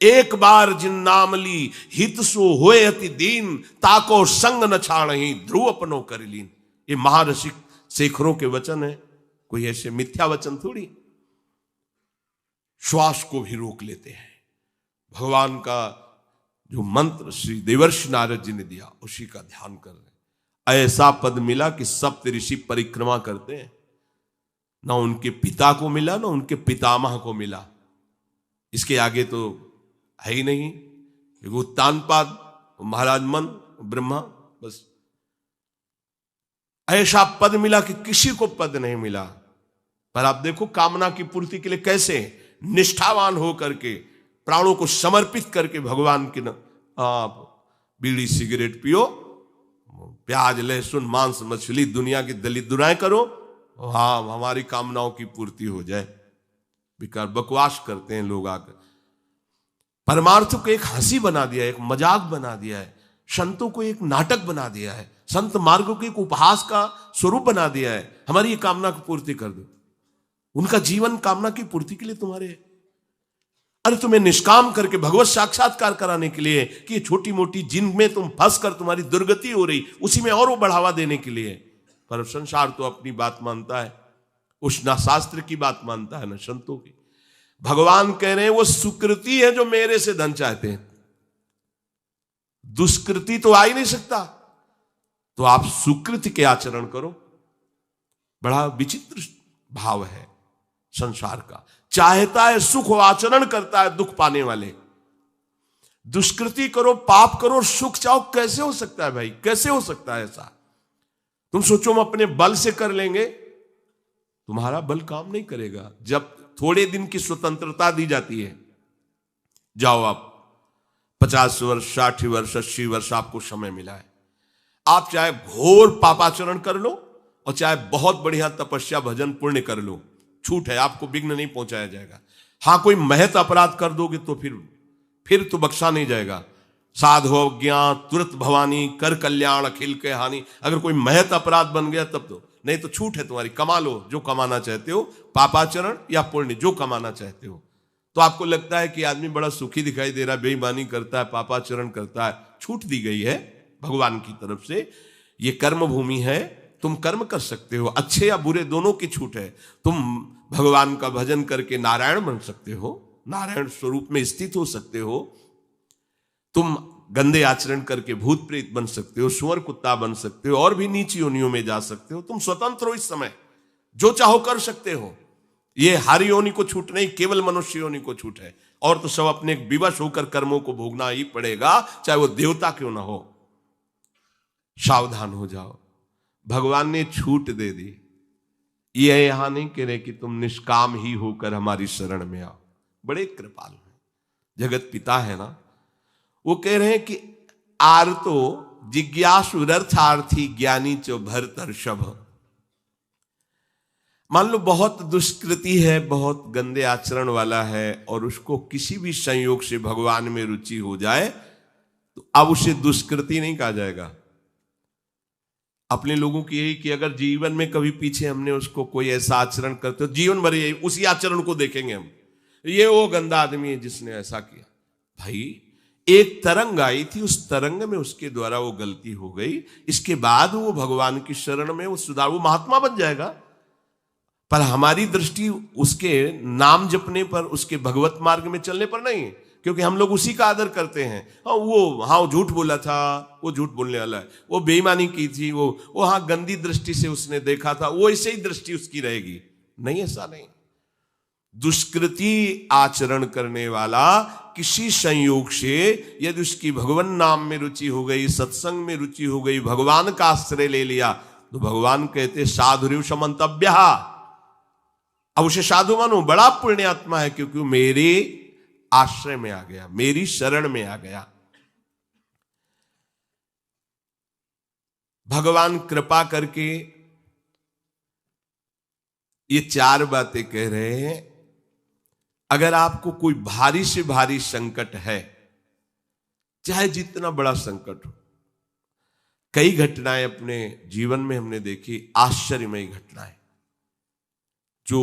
एक बार जिन नाम ली हित सो होए अति दीन, ताको संग न छाणहि ध्रुव अपनो कर लीन। ये महारसिक शेखरों के वचन है, कोई ऐसे मिथ्या वचन थोड़ी। श्वास को भी रोक लेते हैं। भगवान का जो मंत्र श्री देवर्षि नारद जी ने दिया उसी का ध्यान कर रहे। ऐसा पद मिला कि सप्त ऋषि परिक्रमा करते हैं, ना उनके पिता को मिला ना उनके पितामह को मिला। इसके आगे तो है ही नहीं। उत्तानपाद, महाराज मन, ब्रह्मा, बस ऐसा पद मिला कि किसी को पद नहीं मिला। पर आप देखो कामना की पूर्ति के लिए कैसे निष्ठावान हो करके, प्राणों को समर्पित करके भगवान की आप बीड़ी सिगरेट पियो, प्याज लहसुन मांस मछली दुनिया की दलित दुराएं करो, हाँ हमारी कामनाओं की पूर्ति हो जाए। बेकार बकवास करते हैं लोग आकर। परमार्थ को एक हंसी बना दिया है, एक मजाक बना दिया है, संतों को एक नाटक बना दिया है, संत मार्ग को एक उपहास का स्वरूप बना दिया है। हमारी ये कामना की पूर्ति कर दो। उनका जीवन कामना की पूर्ति के लिए तुम्हारे, अरे तुम्हें निष्काम करके भगवत साक्षात्कार कराने के लिए कि छोटी मोटी जिनमें तुम फंस कर तुम्हारी दुर्गति हो रही उसी में और वो बढ़ावा देने के लिए। पर संसार तो अपनी बात मानता है, उस ना शास्त्र की बात मानता है ना संतों की। भगवान कह रहे हैं वो सुकृति है जो मेरे से धन चाहते हैं, दुष्कृति तो आ ही नहीं सकता। तो आप सुकृति के आचरण करो। बड़ा विचित्र भाव है संसार का। चाहता है सुख, आचरण करता है दुख पाने वाले। दुष्कृति करो, पाप करो, सुख चाहो, कैसे हो सकता है भाई? कैसे हो सकता है ऐसा? तुम सोचो हम अपने बल से कर लेंगे, तुम्हारा बल काम नहीं करेगा। जब थोड़े दिन की स्वतंत्रता दी जाती है, जाओ आप 50 वर्ष 60 वर्ष 80 वर्ष आपको समय मिला है, आप चाहे घोर पापाचरण कर लो और चाहे बहुत बढ़िया तपस्या भजन पुण्य कर लो, छूट है, आपको विघ्न नहीं पहुंचाया जाएगा। हां कोई महत अपराध कर दोगे तो फिर तो बख्शा नहीं जाएगा। साधु अज्ञा तुरंत भवानी कर कल्याण अखिल के हानि। अगर कोई महत अपराध बन गया तब तो, नहीं तो छूट है तुम्हारी, कमा लो जो कमाना चाहते हो, पापाचरण या पुण्य जो कमाना चाहते हो। तो आपको लगता है कि आदमी बड़ा सुखी दिखाई दे रहा है, बेईमानी करता है, पापाचरण करता है, छूट दी गई है भगवान की तरफ से। ये कर्म भूमि है, तुम कर्म कर सकते हो, अच्छे या बुरे दोनों की छूट है। तुम भगवान का भजन करके नारायण बन सकते हो, नारायण स्वरूप में स्थित हो सकते हो। तुम गंदे आचरण करके भूत प्रेत बन सकते हो, सुअर कुत्ता बन सकते हो, और भी नीची योनियों में जा सकते हो। तुम स्वतंत्र हो, इस समय जो चाहो कर सकते हो। ये हर योनि को छूट नहीं, केवल मनुष्य योनि को छूट है। और तो सब अपने विवश होकर कर्मों को भोगना ही पड़ेगा, चाहे वो देवता क्यों ना हो। सावधान हो जाओ, भगवान ने छूट दे दी। ये यहां नहीं कह रहे कि तुम निष्काम ही होकर हमारी शरण में आओ। बड़े कृपालु हैं, जगत पिता है ना। वो कह रहे हैं कि आर्तो जिज्ञासु रर्थार्थी ज्ञानी चो भरतर्षभ। मान लो बहुत दुष्कृति है, बहुत गंदे आचरण वाला है, और उसको किसी भी संयोग से भगवान में रुचि हो जाए तो अब उसे दुष्कृति नहीं कहा जाएगा। अपने लोगों की यही कि अगर जीवन में कभी पीछे हमने उसको कोई ऐसा आचरण करते हो, जीवन भर यही उसी आचरण को देखेंगे हम, ये वो गंदा आदमी है जिसने ऐसा किया। भाई एक तरंग आई थी, उस तरंग में उसके द्वारा वो गलती हो गई, इसके बाद वो भगवान की शरण में वो सुधार, वो महात्मा बन जाएगा। पर हमारी दृष्टि उसके नाम जपने पर, उसके भगवत मार्ग में चलने पर नहीं है, क्योंकि हम लोग उसी का आदर करते हैं। वो झूठ बोला था, वो झूठ बोलने वाला है, वो बेईमानी की थी, वो हाँ गंदी दृष्टि से उसने देखा था, वो ऐसे ही दृष्टि उसकी रहेगी। नहीं, ऐसा नहीं। दुष्कृति आचरण करने वाला किसी संयोग से यदि उसकी भगवान नाम में रुचि हो गई, सत्संग में रुचि हो गई, भगवान का आश्रय ले लिया, तो भगवान कहते साधुरिव समंतव्य। अब उसे साधु मानो, बड़ा पुण्यात्मा है, क्योंकि वो मेरे आश्रय में आ गया, मेरी शरण में आ गया। भगवान कृपा करके ये 4 बातें कह रहे हैं। अगर आपको कोई भारी से भारी संकट है, चाहे जितना बड़ा संकट हो, कई घटनाएं अपने जीवन में हमने देखी, आश्चर्यमयी घटनाएं, जो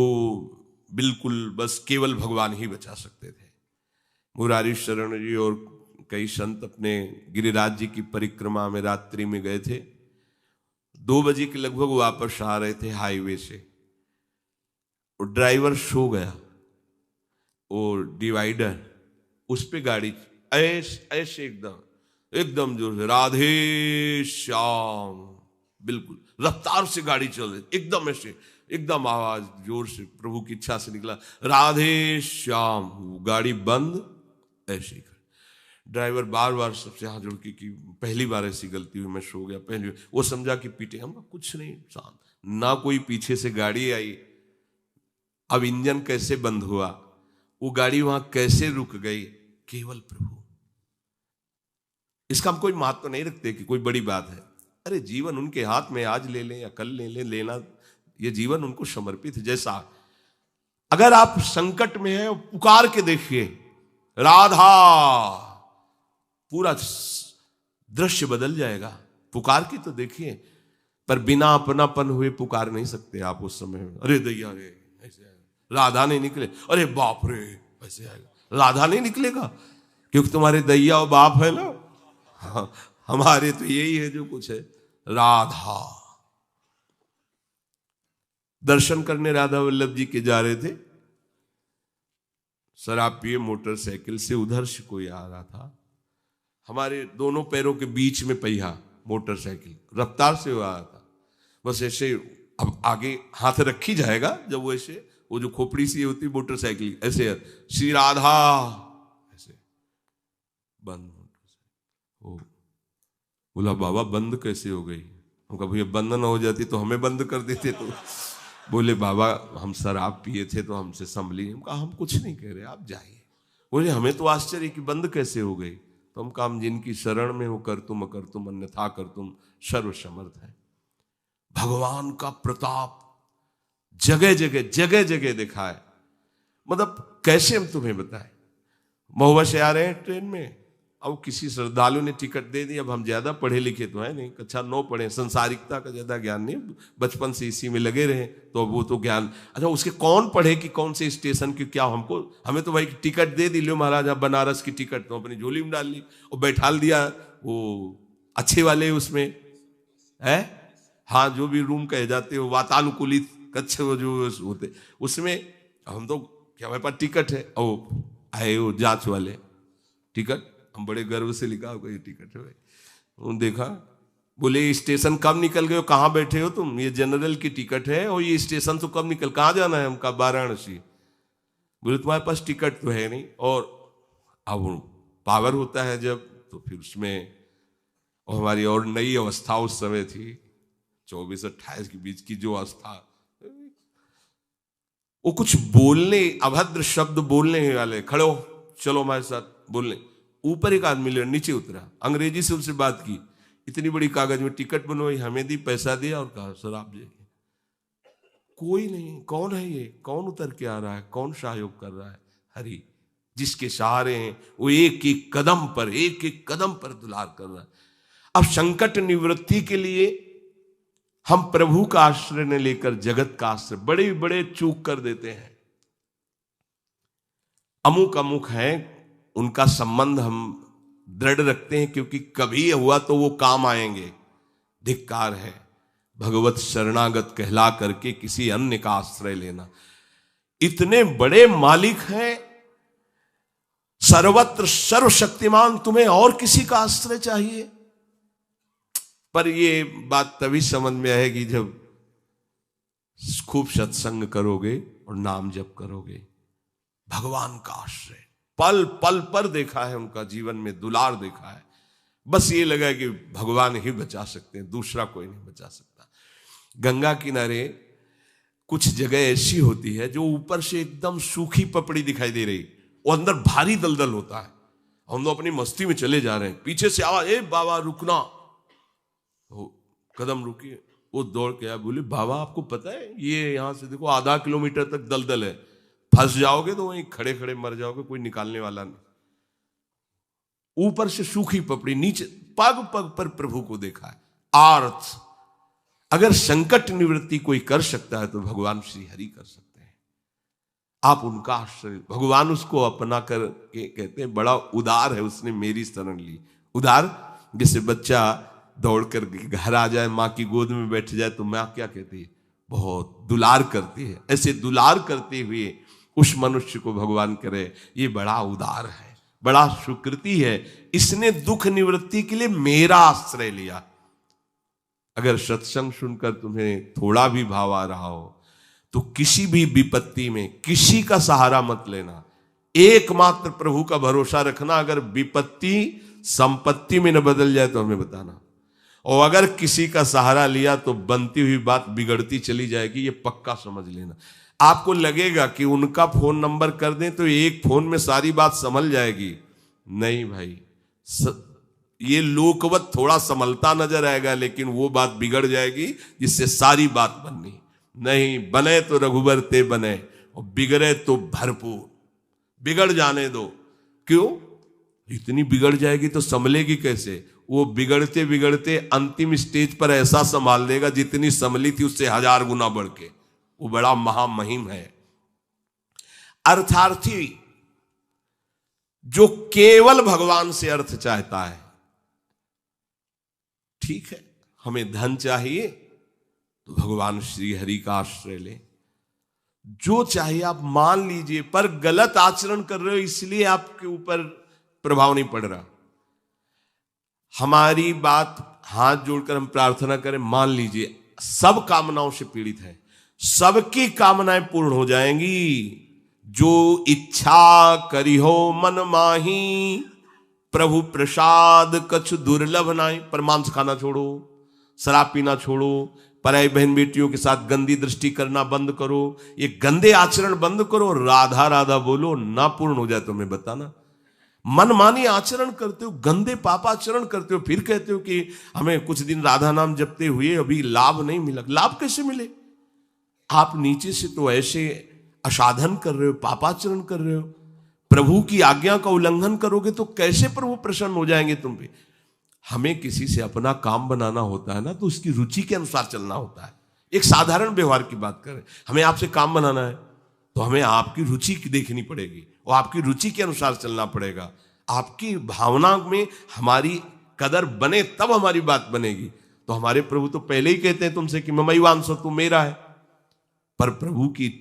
बिल्कुल बस केवल भगवान ही बचा सकते थे। मुरारी शरण जी और कई संत अपने गिरिराज जी की परिक्रमा में रात्रि में गए थे। 2 बजे के लगभग वापस आ रहे थे हाईवे से, और ड्राइवर सो गया, और डिवाइडर उस पे गाड़ी ऐसे एकदम जोर से राधे श्याम, बिल्कुल रफ्तार से गाड़ी चल रही, एकदम ऐसे, एकदम आवाज जोर से प्रभु की इच्छा से निकला, राधे श्याम। गाड़ी बंद, ऐसे ही ड्राइवर बार बार सबसे हाथ जोड़ के कि पहली बार ऐसी गलती हुई, मैं सो गया पहली। वो समझा कि पीटे, हम कुछ नहीं, शांत। ना कोई पीछे से गाड़ी आई, अब इंजन कैसे बंद हुआ, वो गाड़ी वहां कैसे रुक गई, केवल प्रभु। इसका हम कोई महत्व तो नहीं रखते कि कोई बड़ी बात है। अरे जीवन उनके हाथ में, आज ले लें या कल ले लें, लेना ये जीवन उनको समर्पित है। जैसा अगर आप संकट में हैं, पुकार के देखिए राधा, पूरा दृश्य बदल जाएगा। पुकार के तो देखिए, पर बिना अपनापन हुए पुकार नहीं सकते आप उस समय। अरे दैया रे, ऐसे आएगा, राधा नहीं निकले, अरे बाप रे, ऐसे आएगा, राधा नहीं निकलेगा क्योंकि तुम्हारे दैया और बाप है ना। हाँ, हमारे तो यही है जो कुछ है, राधा। दर्शन करने राधा वल्लभ जी के जा रहे थे, शराब पिए मोटरसाइकिल से उधर से कोई आ रहा था, हमारे दोनों पैरों के बीच में पहिया, मोटरसाइकिल रफ्तार से वो आ रहा था। बस ऐसे, अब आगे हाथ रखी जाएगा जब वो ऐसे, वो जो खोपड़ी सी होती मोटरसाइकिल, ऐसे श्री राधा, ऐसे बंद। ओ बोला बाबा बंद कैसे हो गई? हम कहा भैया बंद ना हो जाती तो हमें बंद कर देते। तो बोले बाबा हम शराब पिए थे तो हमसे संभली। हम कहा हम कुछ नहीं कह रहे, आप जाइए। बोले हमें तो आश्चर्य कि बंद कैसे हो गई। तो हम कहा हम जिनकी शरण में हो कर तुम अकर तुम अन्यथा कर तुम सर्व समर्थ है। भगवान का प्रताप जगह जगह देखा है। मतलब कैसे हम तुम्हें बताएं। महुआ से आ रहे हैं ट्रेन में, अब किसी श्रद्धालु ने टिकट दे दी। अब हम ज्यादा पढ़े लिखे तो है नहीं, कक्षा 9 पढ़े, संसारिकता का ज्यादा ज्ञान नहीं, बचपन से इसी में लगे रहे, तो वो तो ज्ञान। अच्छा उसके कौन पढ़े कि कौन से स्टेशन की क्या, हमें तो भाई टिकट दे दी, लो महाराज बनारस की टिकट, तो अपनी झोली में डाल ली और बैठाल दिया वो अच्छे वाले उसमें है। हाँ जो भी रूम कहे जाते हो, वातानुकूलित कक्ष जो होते उसमें, हम तो क्या हमारे पास टिकट है, और आए वो जांच वाले टिकट, हम बड़े गर्व से लिखा होगा ये टिकट है भाई। उन्होंने देखा, बोले स्टेशन कब निकल गए हो, कहाँ बैठे हो तुम, ये जनरल की टिकट है और ये स्टेशन तो कब निकल, कहाँ जाना है? हमका वाराणसी। बोले तुम्हारे पास टिकट तो है नहीं। और अब पावर होता है जब, तो फिर उसमें, और हमारी और नई अवस्था उस समय थी 24-28 के बीच की जो अवस्था, वो कुछ बोलने, अभद्र शब्द बोलने वाले, खड़े हो चलो हमारे साथ बोलने। ऊपर एक आदमी ले नीचे उतरा, अंग्रेजी से उनसे बात की, इतनी बड़ी कागज में टिकट बनवाई, हमें दी, पैसा दिया और कहा सर आप जाइए। कोई नहीं, कौन है ये, कौन उतर के आ रहा है, कौन सहयोग कर रहा है? हरि, जिसके सहारे हैं वो एक एक कदम पर दुलार कर रहा है। अब संकट निवृत्ति के लिए हम प्रभु का आश्रय न लेकर जगत का आश्रय बड़े बड़े चूक कर देते हैं। अमुक है, उनका संबंध हम दृढ़ रखते हैं क्योंकि कभी हुआ तो वो काम आएंगे। धिक्कार है भगवत शरणागत कहला करके किसी अन्य का आश्रय लेना। इतने बड़े मालिक हैं, सर्वत्र सर्वशक्तिमान, तुम्हें और किसी का आश्रय चाहिए? पर ये बात तभी समझ में आएगी जब खूब सत्संग करोगे और नाम जप करोगे। भगवान का आश्रय पल पल पर देखा है, उनका जीवन में दुलार देखा है। बस ये लगा कि भगवान ही बचा सकते हैं, दूसरा कोई नहीं बचा सकता। गंगा किनारे कुछ जगह ऐसी होती है जो ऊपर से एकदम सूखी पपड़ी दिखाई दे रही, वो अंदर भारी दलदल होता है। हम लोग अपनी मस्ती में चले जा रहे हैं, पीछे से आवाज, ए बाबा रुकना, कदम रुकिए। वो दौड़ के आया, बोले बाबा आपको पता है ये यहां से देखो आधा किलोमीटर तक दलदल है, फंस जाओगे तो वहीं खड़े खड़े मर जाओगे, कोई निकालने वाला नहीं। ऊपर से सूखी पपड़ी, नीचे पग पग पर प्रभु को देखा है। आर्थ, अगर संकट निवृत्ति कोई कर सकता है तो भगवान श्री हरि कर सकते हैं। आप उनका आश्रय। भगवान उसको अपना कर के कहते हैं बड़ा उदार है, उसने मेरी शरण ली। उदार जैसे बच्चा दौड़ कर घर आ जाए, माँ की गोद में बैठ जाए तो माँ क्या कहती है, बहुत दुलार करती है। ऐसे दुलार करते हुए उस मनुष्य को भगवान करे ये बड़ा उदार है, बड़ा सुकृति है, इसने दुख निवृत्ति के लिए मेरा आश्रय लिया। अगर सत्संग सुनकर तुम्हें थोड़ा भी भाव आ रहा हो तो किसी भी विपत्ति में किसी का सहारा मत लेना, एकमात्र प्रभु का भरोसा रखना। अगर विपत्ति संपत्ति में न बदल जाए तो हमें बताना, और अगर किसी का सहारा लिया तो बनती हुई बात बिगड़ती चली जाएगी, ये पक्का समझ लेना। आपको लगेगा कि उनका फोन नंबर कर दें तो एक फोन में सारी बात संभल जाएगी, नहीं भाई, ये लोकवत थोड़ा संभलता नजर आएगा, लेकिन वो बात बिगड़ जाएगी जिससे सारी बात बननी। नहीं, बने तो रघुबर ते बने और बिगड़े तो भरपूर। बिगड़ जाने दो, क्यों? इतनी बिगड़ जाएगी तो संभलेगी कैसे? वो बिगड़ते बिगड़ते अंतिम स्टेज पर ऐसा संभाल देगा जितनी संभली थी उससे 1000 गुना बढ़ के। वो बड़ा महामहिम है। अर्थार्थी जो केवल भगवान से अर्थ चाहता है, ठीक है, हमें धन चाहिए तो भगवान श्री हरि का आश्रय ले, जो चाहिए आप मान लीजिए, पर गलत आचरण कर रहे हो इसलिए आपके ऊपर प्रभाव नहीं पड़ रहा। हमारी बात हाथ जोड़कर हम प्रार्थना करें, मान लीजिए सब कामनाओं से पीड़ित है, सबकी कामनाएं पूर्ण हो जाएंगी। जो इच्छा करी हो मन माही, प्रभु प्रसाद कछु दुर्लभ नाई। पर मांस खाना छोड़ो, शराब पीना छोड़ो, पराई बहन बेटियों के साथ गंदी दृष्टि करना बंद करो, ये गंदे आचरण बंद करो, राधा राधा बोलो, ना पूर्ण हो जाए तो हमें बताना। मनमानी आचरण करते हो, गंदे पापाचरण करते हो, फिर कहते हो कि हमें कुछ दिन राधा नाम जपते हुए अभी लाभ नहीं मिला। लाभ कैसे मिले? आप नीचे से तो ऐसे असाधन कर रहे हो, पापाचरण कर रहे हो, प्रभु की आज्ञा का उल्लंघन करोगे तो कैसे प्रभु प्रसन्न हो जाएंगे तुम पे? हमें किसी से अपना काम बनाना होता है ना, तो उसकी रुचि के अनुसार चलना होता है। एक साधारण व्यवहार की बात करें, हमें आपसे काम बनाना है तो हमें आपकी रुचि देखनी पड़ेगी और आपकी रुचि के अनुसार चलना पड़ेगा। आपकी भावना में हमारी कदर बने तब हमारी बात बनेगी। तो हमारे प्रभु तो पहले ही कहते हैं तुमसे कि ममई वांसो, तू मेरा है। पर प्रभु की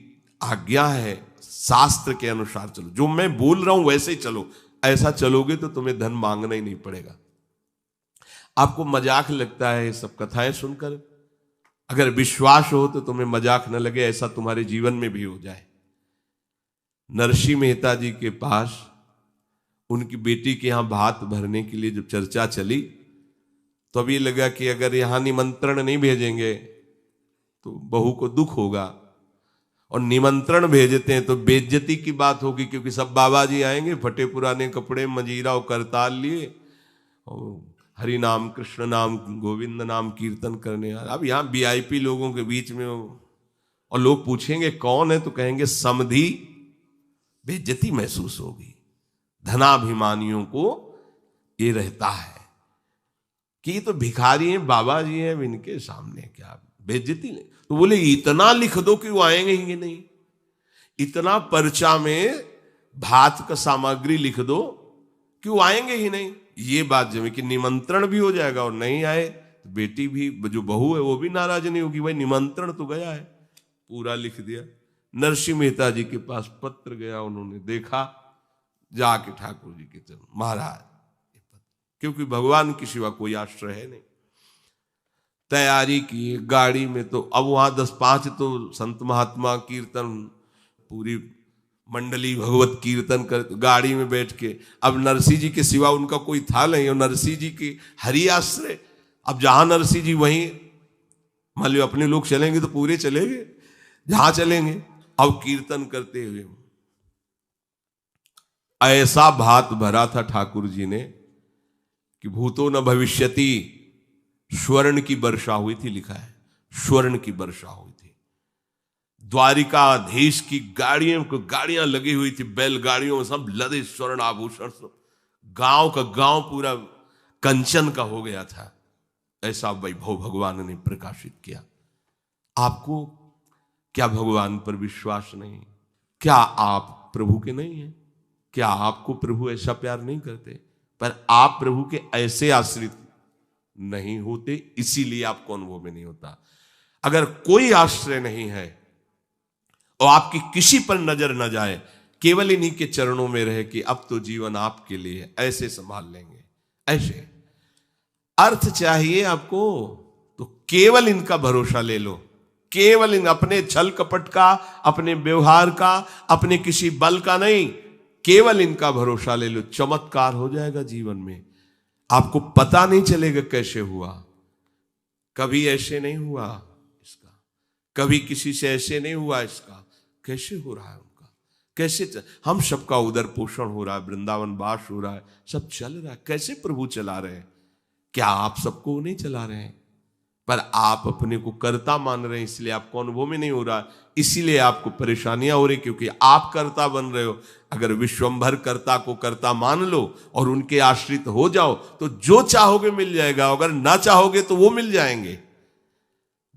आज्ञा है शास्त्र के अनुसार चलो, जो मैं बोल रहा हूं वैसे ही चलो। ऐसा चलोगे तो तुम्हें धन मांगना ही नहीं पड़ेगा। आपको मजाक लगता है ये सब कथाएं सुनकर, अगर विश्वास हो तो तुम्हें मजाक न लगे, ऐसा तुम्हारे जीवन में भी हो जाए। नरसिंह मेहता जी के पास उनकी बेटी के यहां भात भरने के लिए जब चर्चा चली तो अब ये लगा कि अगर यहां निमंत्रण नहीं भेजेंगे तो बहू को दुख होगा, और निमंत्रण भेजते हैं तो बेइज्जती की बात होगी, क्योंकि सब बाबा जी आएंगे फटे पुराने कपड़े, मजीरा और करताल लिए, और हरि नाम कृष्ण नाम गोविंद नाम कीर्तन करने। अब यहाँ वीआईपी लोगों के बीच में और लोग पूछेंगे कौन है तो कहेंगे समधी, बेइज्जती महसूस होगी। धनाभिमानियों को ये रहता है कि ये तो भिखारी हैं, बाबा जी हैं, इनके सामने क्या बेइज्जती नहीं। तो बोले इतना लिख दो कि वो आएंगे ही नहीं, इतना पर्चा में भात का सामग्री लिख दो कि वो आएंगे ही नहीं। ये बात जब कि निमंत्रण भी हो जाएगा और नहीं आए तो बेटी भी, जो बहू है वो भी नाराज नहीं होगी, भाई निमंत्रण तो गया है, पूरा लिख दिया। नरसिंह मेहता जी के पास पत्र गया, उन्होंने देखा, जाके ठाकुर जी के चरण, महाराज, क्योंकि भगवान के सिवा कोई आश्रय है नहीं। तैयारी की गाड़ी में, तो अब वहां 10-5 तो संत महात्मा कीर्तन, पूरी मंडली भगवत कीर्तन कर, गाड़ी में बैठ के, अब नरसिंह जी के सिवा उनका कोई था नहीं, और नरसिंह जी की हरि आश्रय। अब जहां नरसिंह जी वहीं, मान लो अपने लोग चलेंगे तो पूरे चलेंगे, जहां चलेंगे। अब कीर्तन करते हुए ऐसा भात भरा था ठाकुर जी ने कि भूतो न भविष्यति, स्वर्ण की वर्षा हुई थी, लिखा है स्वर्ण की वर्षा हुई थी। द्वारिकाधीश की गाड़ियां लगी हुई थी, बैलगाड़ियों में सब लदे स्वर्ण आभूषण, सब गांव का गांव पूरा कंचन का हो गया था। ऐसा वैभव भगवान ने प्रकाशित किया। आपको क्या भगवान पर विश्वास नहीं? क्या आप प्रभु के नहीं हैं? क्या आपको प्रभु ऐसा प्यार नहीं करते? पर आप प्रभु के ऐसे आश्रित नहीं होते, इसीलिए आपको अनुभव में नहीं होता। अगर कोई आश्रय नहीं है और आपकी किसी पर नजर न जाए, केवल इन्हीं के चरणों में रहे कि अब तो जीवन आपके लिए, ऐसे संभाल लेंगे। ऐसे अर्थ चाहिए आपको तो केवल इनका भरोसा ले लो, केवल इन अपने छल कपट का, अपने व्यवहार का, अपने किसी बल का नहीं, केवल इनका भरोसा ले लो। चमत्कार हो जाएगा जीवन में, आपको पता नहीं चलेगा कैसे हुआ। कभी ऐसे नहीं हुआ इसका, कभी किसी से ऐसे नहीं हुआ इसका, कैसे हो रहा है उनका, कैसे हम सबका उदर पोषण हो रहा है, वृंदावन वास हो रहा है, सब चल रहा है। कैसे प्रभु चला रहे हैं? क्या आप सबको नहीं चला रहे हैं? पर आप अपने को कर्ता मान रहे हैं, इसलिए आपको अनुभव में नहीं हो रहा, इसीलिए आपको परेशानियां हो रही, क्योंकि आप कर्ता बन रहे हो। अगर विश्वंभर कर्ता को कर्ता मान लो और उनके आश्रित हो जाओ तो जो चाहोगे मिल जाएगा, अगर ना चाहोगे तो वो मिल जाएंगे।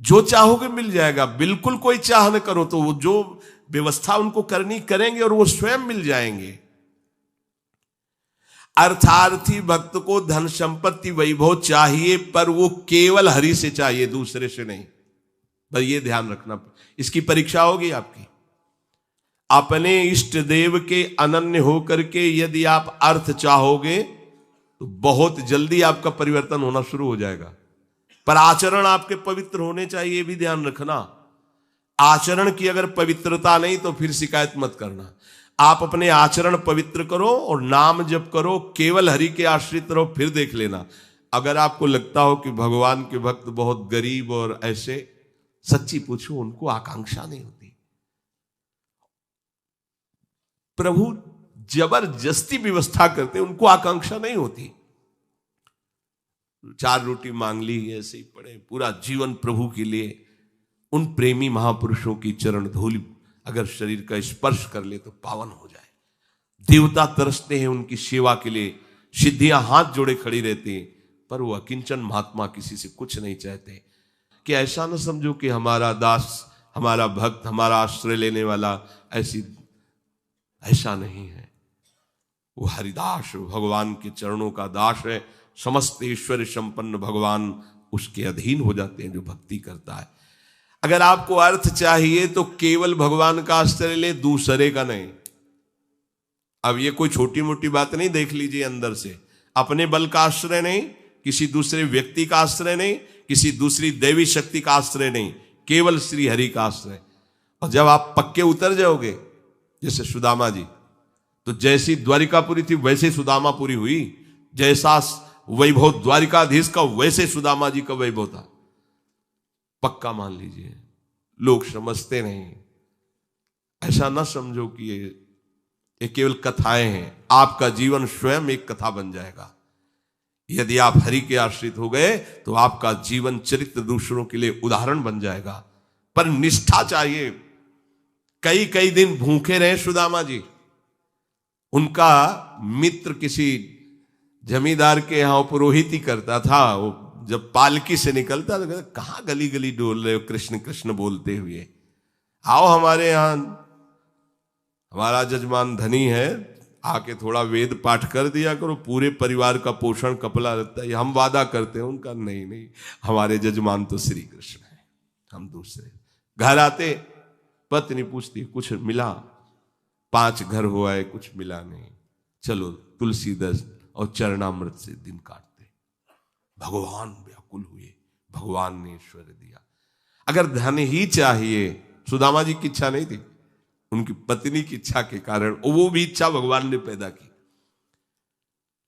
जो चाहोगे मिल जाएगा, बिल्कुल कोई चाह न करो तो वो जो व्यवस्था उनको करनी करेंगे और वो स्वयं मिल जाएंगे। अर्थार्थी भक्त को धन संपत्ति वैभव चाहिए, पर वो केवल हरि से चाहिए, दूसरे से नहीं। बस ये ध्यान रखना, इसकी परीक्षा होगी आपकी। अपने इष्ट देव के अनन्य होकर के यदि आप अर्थ चाहोगे तो बहुत जल्दी आपका परिवर्तन होना शुरू हो जाएगा। पर आचरण आपके पवित्र होने चाहिए, ये भी ध्यान रखना। आचरण की अगर पवित्रता नहीं तो फिर शिकायत मत करना। आप अपने आचरण पवित्र करो और नाम जप करो, केवल हरि के आश्रित रहो, फिर देख लेना। अगर आपको लगता हो कि भगवान के भक्त बहुत गरीब और ऐसे, सच्ची पूछो, उनको आकांक्षा नहीं होती। प्रभु जबरदस्ती व्यवस्था करते, उनको आकांक्षा नहीं होती। 4 रोटी मांग ली, ऐसे ही पड़े, पूरा जीवन प्रभु के लिए। उन प्रेमी महापुरुषों की चरण धूलि अगर शरीर का स्पर्श कर ले तो पावन हो जाए। देवता तरसते हैं उनकी सेवा के लिए, सिद्धियां हाथ जोड़े खड़ी रहती हैं, पर वो अकिंचन महात्मा किसी से कुछ नहीं चाहते। कि ऐसा न समझो कि हमारा दास, हमारा भक्त, हमारा आश्रय लेने वाला ऐसा नहीं है। वो हरिदास, भगवान के चरणों का दास है। समस्त ऐश्वर्य संपन्न भगवान उसके अधीन हो जाते हैं जो भक्ति करता है। अगर आपको अर्थ चाहिए तो केवल भगवान का आश्रय ले, दूसरे का नहीं। अब ये कोई छोटी मोटी बात नहीं, देख लीजिए अंदर से। अपने बल का आश्रय नहीं, किसी दूसरे व्यक्ति का आश्रय नहीं, किसी दूसरी देवी शक्ति का आश्रय नहीं, केवल श्री हरि का आश्रय। और जब आप पक्के उतर जाओगे, जैसे सुदामा जी, तो जैसी द्वारिकापुरी थी वैसे सुदामापुरी हुई। जैसा वैभव द्वारिकाधीश का वैसे सुदामा जी का वैभव था। पक्का मान लीजिए। लोग समझते नहीं, ऐसा ना समझो कि ये केवल कथाएं हैं। आपका जीवन स्वयं एक कथा बन जाएगा। यदि आप हरि के आश्रित हो गए तो आपका जीवन चरित्र दूसरों के लिए उदाहरण बन जाएगा। पर निष्ठा चाहिए। कई कई दिन भूखे रहे सुदामा जी। उनका मित्र किसी जमींदार के यहां पुरोहित ही करता था। वो जब पालकी से निकलता तो कहां गली गली डोल रहे हो कृष्ण कृष्ण बोलते हुए, आओ हमारे यहां, हमारा जजमान धनी है, आके थोड़ा वेद पाठ कर दिया करो, पूरे परिवार का पोषण कपला रहता है। हम वादा करते हैं उनका, नहीं नहीं, हमारे जजमान तो श्री कृष्ण है, हम दूसरे। घर आते पत्नी पूछती कुछ मिला, 5 घर हो आए, कुछ मिला नहीं, चलो तुलसी दस और चरणामृत से दिन काटते। भगवान व्याकुल हुए, भगवान ने ऐश्वर्य दिया। अगर धन ही चाहिए, सुदामा जी की इच्छा नहीं थी, उनकी पत्नी की इच्छा के कारण वो भी इच्छा भगवान ने पैदा की।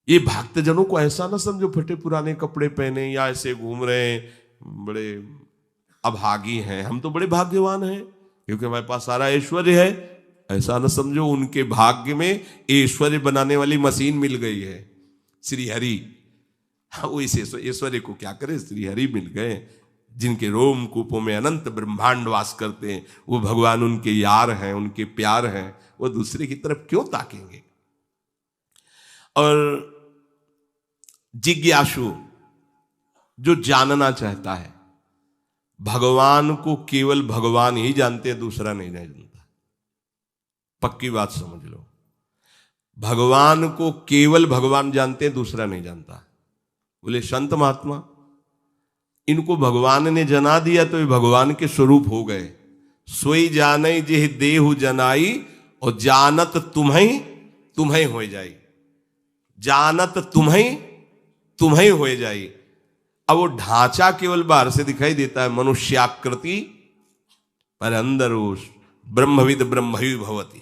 ये भक्तजनों को ऐसा ना समझो फटे पुराने कपड़े पहने या ऐसे घूम रहे हैं, बड़े अभागी हैं। हम तो बड़े भाग्यवान हैं क्योंकि हमारे पास सारा ऐश्वर्य है। ऐसा ना समझो उनके भाग्य में ऐश्वर्य बनाने वाली मशीन मिल गई है, श्री हरि। वो इस ऐश्वर्य को क्या करे, श्री हरि मिल गए, जिनके रोम कूपों में अनंत ब्रह्मांड वास करते हैं। वो भगवान उनके यार हैं, उनके प्यार हैं, वो दूसरे की तरफ क्यों ताकेंगे। और जिज्ञासु, जो जानना चाहता है, भगवान को केवल भगवान ही जानते हैं, दूसरा नहीं जानता। पक्की बात समझ लो, भगवान को केवल भगवान जानते हैं, दूसरा नहीं जानता। बोले संत महात्मा, इनको भगवान ने जना दिया तो ये भगवान के स्वरूप हो गए। सोई जाने जे देहु जनाई और जानत तुम्हें तुम्हें हो जाई, जानत तुम्हें हो जाई। अब वो ढांचा केवल बाहर से दिखाई देता है, मनुष्याकृति, पर अंदर वो ब्रह्मविद ब्रह्मवि भवति।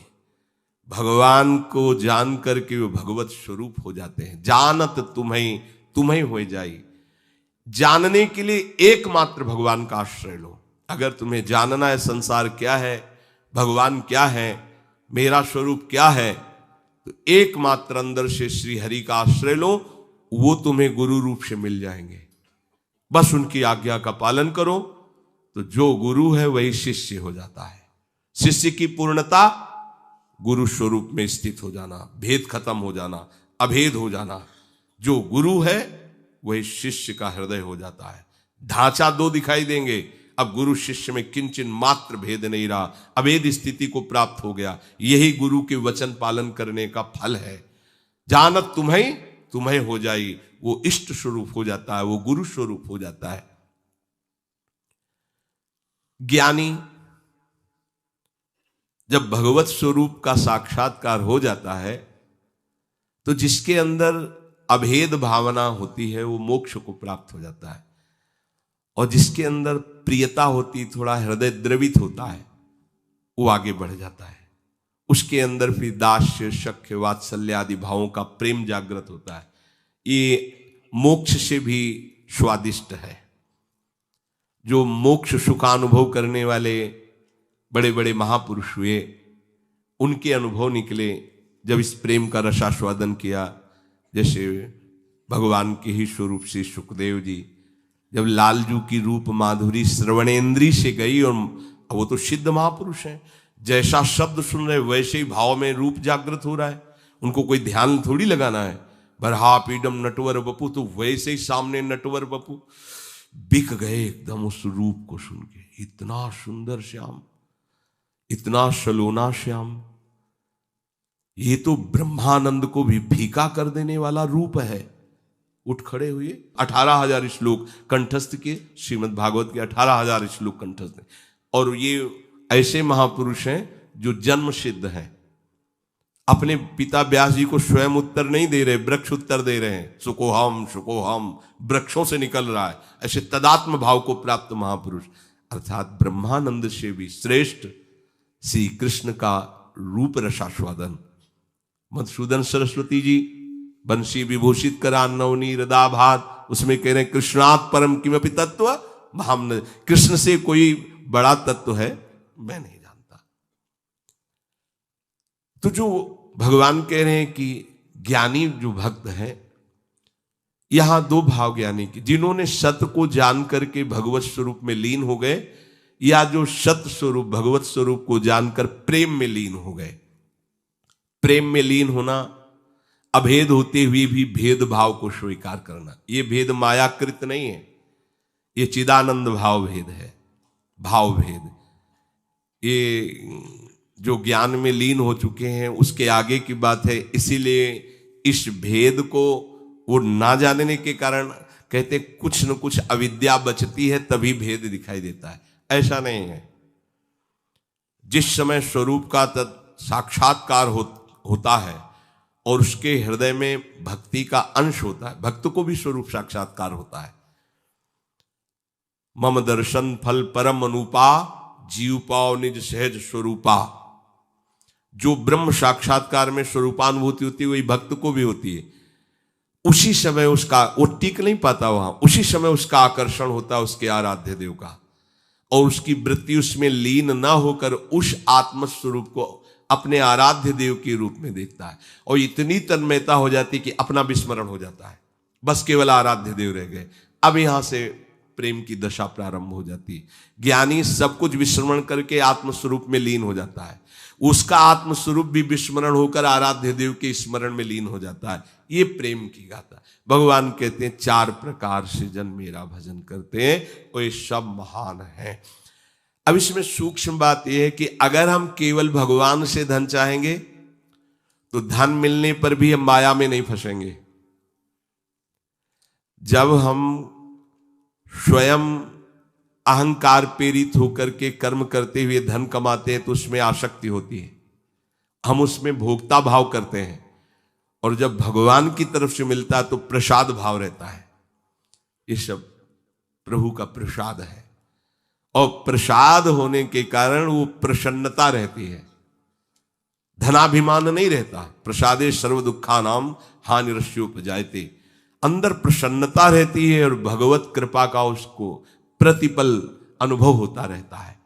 भगवान को जान करके वो भगवत स्वरूप हो जाते हैं। जानत तुम्हें हो जाई। जानने के लिए एकमात्र भगवान का आश्रय लो। अगर तुम्हें जानना है संसार क्या है, भगवान क्या है, मेरा स्वरूप क्या है, तो एकमात्र अंदर से श्री हरि का आश्रय लो, वो तुम्हें गुरु रूप से मिल जाएंगे। बस उनकी आज्ञा का पालन करो तो जो गुरु है वही शिष्य हो जाता है। शिष्य की पूर्णता गुरु स्वरूप में स्थित हो जाना, भेद खत्म हो जाना, अभेद हो जाना। जो गुरु है वही शिष्य का हृदय हो जाता है। ढांचा दो दिखाई देंगे, अब गुरु शिष्य में किंचन मात्र भेद नहीं रहा, अभेद स्थिति को प्राप्त हो गया। यही गुरु के वचन पालन करने का फल है। जानत तुम्हें हो जाई, वो इष्ट स्वरूप हो जाता है, वो गुरु स्वरूप हो जाता है। ज्ञानी जब भगवत स्वरूप का साक्षात्कार हो जाता है तो जिसके अंदर अभेद भावना होती है वो मोक्ष को प्राप्त हो जाता है, और जिसके अंदर प्रियता होती, थोड़ा हृदय द्रवित होता है, वो आगे बढ़ जाता है। उसके अंदर फिर दास्य शक्य वात्सल्य आदि भावों का प्रेम जागृत होता है। ये मोक्ष से भी स्वादिष्ट है। जो मोक्ष सुखानुभव करने वाले बड़े बड़े महापुरुष हुए, उनके अनुभव निकले जब इस प्रेम का रसास्वादन किया। जैसे भगवान के ही स्वरूप से सुखदेव जी, जब लालजू की रूप माधुरी श्रवणेन्द्री से गई, और वो तो सिद्ध महापुरुष हैं, जैसा शब्द सुन रहे वैसे ही भाव में रूप जागृत हो रहा है। उनको कोई ध्यान थोड़ी लगाना है। बरहा पीडम नटवर बपू, तो वैसे ही सामने नटवर बपू बिक गए एकदम उस रूप को सुन के। इतना सुंदर श्याम, इतना सलोना श्याम, ये तो ब्रह्मानंद को भी फीका कर देने वाला रूप है। उठ खड़े हुए, 18,000 श्लोक कंठस्थ के, श्रीमद् भागवत के 18,000 श्लोक कंठस्थ। और ये ऐसे महापुरुष हैं जो जन्म सिद्ध हैं। अपने पिता व्यास जी को स्वयं उत्तर नहीं दे रहे, वृक्ष उत्तर दे रहे हैं। सुकोहम वृक्षों से निकल रहा है। ऐसे तदात्म भाव को प्राप्त महापुरुष, अर्थात ब्रह्मानंद से भी श्रेष्ठ श्री कृष्ण का रूप रसास्वादन। मधुसूदन सरस्वती जी बंशी विभूषित करा नवनी हृदाभात, उसमें कह रहे हैं कृष्णात् परम किमपि तत्व हम, कृष्ण से कोई बड़ा तत्व है मैं नहीं जानता। तो जो भगवान कह रहे हैं कि ज्ञानी जो भक्त है, यहां दो भाव ज्ञानी के, जिन्होंने सत्य को जान करके भगवत स्वरूप में लीन हो गए, या जो सत्य स्वरूप भगवत स्वरूप को जानकर प्रेम में लीन हो गए। प्रेम में लीन होना, अभेद होते हुए भी भेदभाव को स्वीकार करना। ये भेद मायाकृत नहीं है, ये चिदानंद भाव भेद है, भाव भेद। ये जो ज्ञान में लीन हो चुके हैं उसके आगे की बात है। इसीलिए इस भेद को वो ना जानने के कारण कहते कुछ न कुछ अविद्या बचती है, तभी भेद दिखाई देता है। ऐसा नहीं है। जिस समय स्वरूप का साक्षात्कार होता है और उसके हृदय में भक्ति का अंश होता है, भक्त को भी स्वरूप साक्षात्कार होता है। मम दर्शन फल परम अनुपा, जीव पाओ निज सहज स्वरूपा। जो ब्रह्म साक्षात्कार में स्वरूपानुभूति होती है वही भक्त को भी होती है। उसी समय उसका, वो टिक नहीं पाता वहां, उसी समय उसका आकर्षण होता है उसके आराध्य देव का, और उसकी वृत्ति उसमें लीन ना होकर उस आत्मस्वरूप को अपने आराध्य देव के रूप में देखता है, और इतनी तन्मयता हो जाती है कि अपना विस्मरण हो जाता है। बस केवल आराध्य देव रह गए। अब यहां से प्रेम की दशा प्रारंभ हो जाती है। ज्ञानी सब कुछ विस्मरण करके आत्मस्वरूप में लीन हो जाता है। उसका आत्मस्वरूप भी विस्मरण होकर आराध्य देव के स्मरण में लीन हो जाता है। ये प्रेम की गाथा। भगवान कहते हैं 4 प्रकार से जन मेरा भजन करते हैं, वो ये सब महान हैं। अब इसमें सूक्ष्म बात यह है कि अगर हम केवल भगवान से धन चाहेंगे तो धन मिलने पर भी हम माया में नहीं फंसेंगे। जब हम स्वयं अहंकार प्रेरित होकर के कर्म करते हुए धन कमाते हैं तो उसमें आसक्ति होती है, हम उसमें भोक्ता भाव करते हैं। और जब भगवान की तरफ से मिलता है तो प्रसाद भाव रहता है। ये सब प्रभु का प्रसाद है, और प्रसाद होने के कारण वो प्रसन्नता रहती है, धनाभिमान नहीं रहता। प्रसादे सर्व दुखा नाम हानिरस्योपजायते, अंदर प्रसन्नता रहती है और भगवत कृपा का उसको प्रतिपल अनुभव होता रहता है।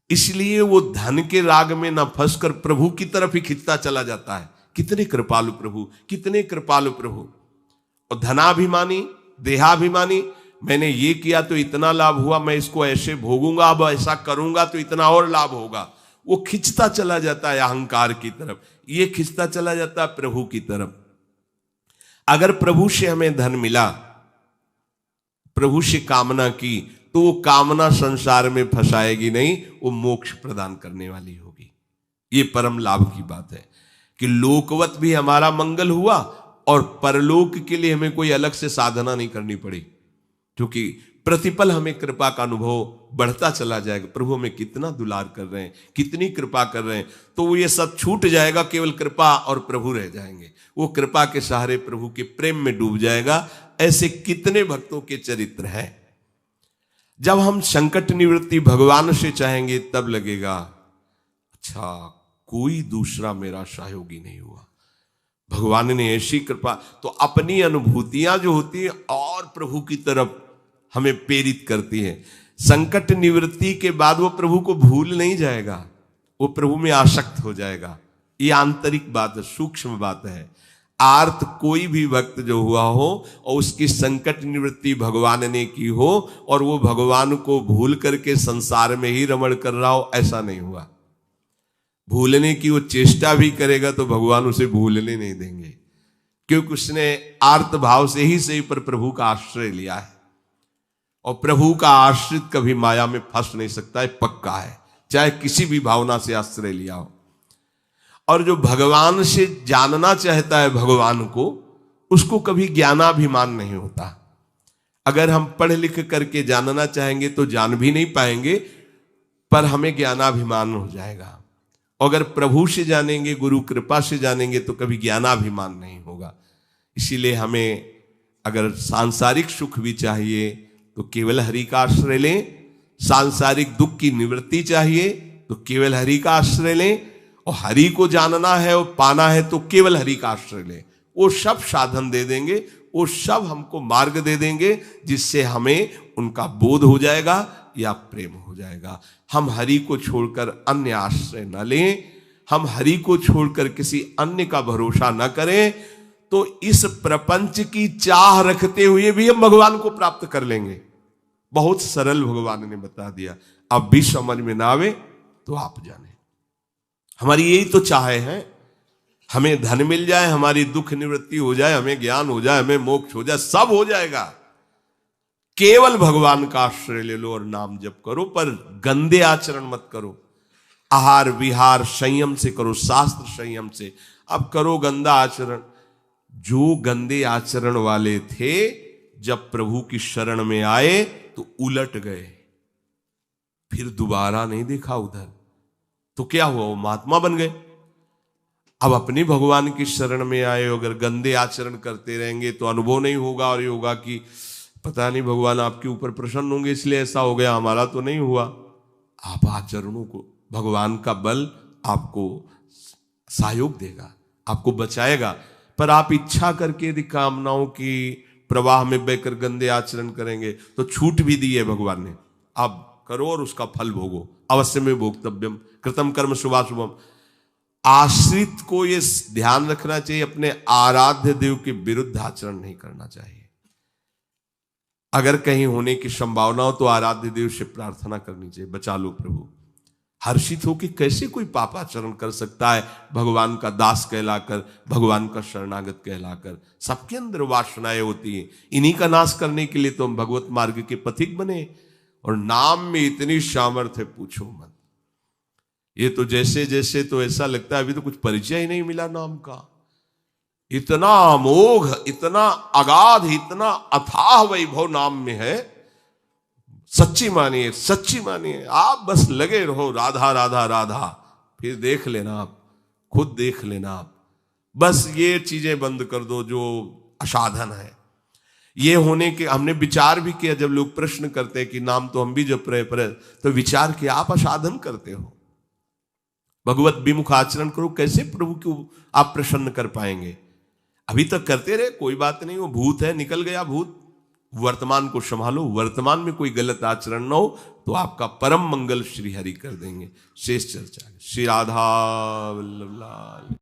इसलिए वो धन के राग में न फंसकर प्रभु की तरफ ही खिंचता चला जाता है। कितने कृपालु प्रभु, कितने कृपालु प्रभु। और धनाभिमानी, देहाभिमानी, मैंने ये किया तो इतना लाभ हुआ, मैं इसको ऐसे भोगूंगा, अब ऐसा करूंगा तो इतना और लाभ होगा, वो खिंचता चला जाता है अहंकार की तरफ, ये खिंचता चला जाता है प्रभु की तरफ। अगर प्रभु से हमें धन मिला, प्रभु से कामना की, तो वो कामना संसार में फंसाएगी नहीं, वो मोक्ष प्रदान करने वाली होगी। ये परम लाभ की बात है कि लोकवत भी हमारा मंगल हुआ और परलोक के लिए हमें कोई अलग से साधना नहीं करनी पड़ी, क्योंकि प्रतिपल हमें कृपा का अनुभव बढ़ता चला जाएगा। प्रभु हमें कितना दुलार कर रहे हैं, कितनी कृपा कर रहे हैं, तो वो ये सब छूट जाएगा, केवल कृपा और प्रभु रह जाएंगे। वो कृपा के सहारे प्रभु के प्रेम में डूब जाएगा। ऐसे कितने भक्तों के चरित्र हैं। जब हम संकट निवृत्ति भगवान से चाहेंगे तब लगेगा अच्छा कोई दूसरा मेरा सहयोगी नहीं हुआ, भगवान ने ऐसी कृपा। तो अपनी अनुभूतियां जो होती है और प्रभु की तरफ हमें प्रेरित करती है। संकट निवृत्ति के बाद वो प्रभु को भूल नहीं जाएगा, वो प्रभु में आसक्त हो जाएगा। ये आंतरिक बात है, सूक्ष्म बात है। आर्त कोई भी भक्त जो हुआ हो और उसकी संकट निवृत्ति भगवान ने की हो और वो भगवान को भूल करके संसार में ही रमण कर रहा हो, ऐसा नहीं हुआ। भूलने की वो चेष्टा भी करेगा तो भगवान उसे भूलने नहीं देंगे, क्योंकि उसने आर्त भाव से ही सही पर प्रभु का आश्रय लिया है। और प्रभु का आश्रित कभी माया में फंस नहीं सकता है, पक्का है, चाहे किसी भी भावना से आश्रय लिया हो। और जो भगवान से जानना चाहता है भगवान को, उसको कभी ज्ञानाभिमान नहीं होता। अगर हम पढ़ लिख करके जानना चाहेंगे तो जान भी नहीं पाएंगे, पर हमें ज्ञानाभिमान हो जाएगा। अगर प्रभु से जानेंगे, गुरु कृपा से जानेंगे, तो कभी ज्ञानाभिमान नहीं होगा। इसीलिए हमें अगर सांसारिक सुख भी चाहिए तो केवल हरि का आश्रय लें, सांसारिक दुख की निवृत्ति चाहिए तो केवल हरि का आश्रय लें, और हरि को जानना है और पाना है तो केवल हरि का आश्रय लें। वो सब साधन दे देंगे, वो सब हमको मार्ग दे देंगे, जिससे हमें उनका बोध हो जाएगा या प्रेम हो जाएगा। हम हरि को छोड़कर अन्य आश्रय न लें, हम हरि को छोड़कर किसी अन्य का भरोसा न करें, तो इस प्रपंच की चाह रखते हुए भी हम भगवान को प्राप्त कर लेंगे। बहुत सरल भगवान ने बता दिया। अब भी समझ में ना आवे तो आप जाने। हमारी यही तो चाह है, हमें धन मिल जाए, हमारी दुख निवृत्ति हो जाए, हमें ज्ञान हो जाए, हमें मोक्ष हो जाए, सब हो जाएगा। केवल भगवान का आश्रय ले लो और नाम जप करो, पर गंदे आचरण मत करो। आहार विहार संयम से करो, शास्त्र संयम से। अब करो गंदा आचरण। जो गंदे आचरण वाले थे जब प्रभु की शरण में आए तो उलट गए, फिर दोबारा नहीं देखा उधर, तो क्या हुआ, वो महात्मा बन गए। अब अपने भगवान की शरण में आए, अगर गंदे आचरण करते रहेंगे तो अनुभव नहीं होगा, और ये होगा कि पता नहीं भगवान आपके ऊपर प्रसन्न होंगे इसलिए ऐसा हो गया, हमारा तो नहीं हुआ। आप आचरणों को, भगवान का बल आपको सहयोग देगा, आपको बचाएगा। पर आप इच्छा करके यदि कामनाओं की प्रवाह में बहकर गंदे आचरण करेंगे तो छूट भी दी है भगवान ने, आप करो और उसका फल भोगो। अवश्य में भोक्तव्यम कृतम कर्म शुभाशुभम। आश्रित को ये ध्यान रखना चाहिए, अपने आराध्य देव के विरुद्ध आचरण नहीं करना चाहिए। अगर कहीं होने की संभावना हो तो आराध्य देव से प्रार्थना करनी चाहिए, बचा लो प्रभु। हर्षित हो कि कैसे कोई पापाचरण कर सकता है भगवान का दास कहलाकर, भगवान का शरणागत कहलाकर। सबके अंदर वासनाएं होती हैं, इन्हीं का नाश करने के लिए तो हम भगवत मार्ग के पथिक बने। और नाम में इतनी सामर्थ्य पूछो मत। ये तो जैसे जैसे तो ऐसा लगता है अभी तो कुछ परिचय ही नहीं मिला नाम का। इतना अमोघ, इतना अगाध, इतना अथाह वैभव नाम में है। सच्ची मानिए, सच्ची मानिए, आप बस लगे रहो राधा राधा राधा, फिर देख लेना आप, खुद देख लेना आप। बस ये चीजें बंद कर दो जो असाधन है। ये होने के हमने विचार भी किया, जब लोग प्रश्न करते हैं कि नाम तो हम भी जप रहे पर, तो विचार किया आप असाधन करते हो। भगवत विमुख आचरण करो, कैसे प्रभु को आप प्रसन्न कर पाएंगे? अभी तक करते रहे, कोई बात नहीं, वो भूत है, निकल गया भूत। वर्तमान को संभालो, वर्तमान में कोई गलत आचरण न हो तो आपका परम मंगल श्री हरि कर देंगे। शेष चर्चा श्री राधा वल्लभ लाल।